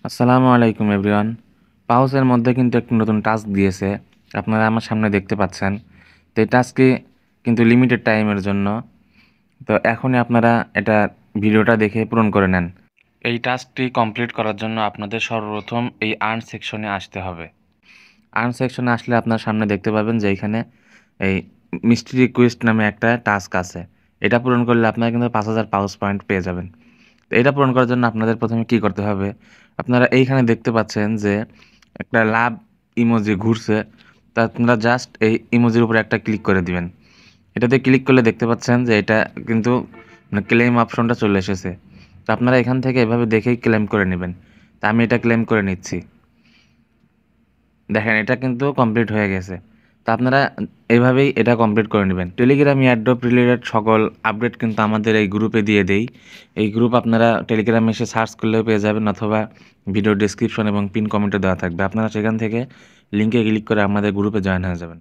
আসসালামু আলাইকুম এভরিওয়ান। পাউচের মধ্যে কিন্তু একটি নতুন টাস্ক দিয়েছে, আপনারা আমার সামনে দেখতে পাচ্ছেন। তো এই টাস্কটি কিন্তু লিমিটেড টাইমের জন্য। তো এখনই আপনারা এটা ভিডিওটা দেখে পূরণ করে নেন। এই টাস্কটি কমপ্লিট করার জন্য আপনাদের সর্বপ্রথম এই আর্ন সেকশনে আসতে হবে। আর্ন সেকশনে আসলে আপনার সামনে দেখতে পাবেন যে এখানে এই মিস্ট্রি রিকোয়েস্ট নামে একটা টাস্ক আছে। এটা পূরণ করলে আপনারা কিন্তু 5,000 পাউচ পয়েন্ট পেয়ে যাবেন। তো এটা পূরণ করার জন্য আপনাদের প্রথমে কি করতে হবে, আপনারা এইখানে দেখতে পাচ্ছেন যে একটা লাভ ইমোজি ঘুরছে। তা আপনারা জাস্ট এই ইমোজির উপরে একটা ক্লিক করে দিবেন। এটাতে ক্লিক করলে দেখতে পাচ্ছেন যে এটা কিন্তু ক্লেম অপশনটা চলে এসেছে। তো আপনারা এখান থেকে এভাবে দেখেই ক্লেম করে নেবেন। তা আমি এটা ক্লেম করে নিচ্ছি। দেখেন এটা কিন্তু কমপ্লিট হয়ে গেছে। তো আপনারা এইভাবেই এটা কমপ্লিট করে নেবেন। টেলিগ্রাম এয়ারড্রপ রিলেটেড সকল আপডেট কিন্তু আমাদের এই গ্রুপে দিয়ে দেই। এই গ্রুপ আপনারা টেলিগ্রামে এসে সার্চ করলেও পেয়ে যাবেন, অথবা ভিডিও ডেসক্রিপশন এবং পিন কমেন্টে দেওয়া থাকবে। আপনারা সেখান থেকে লিঙ্কে ক্লিক করে আমাদের গ্রুপে জয়েন হয়ে যাবেন।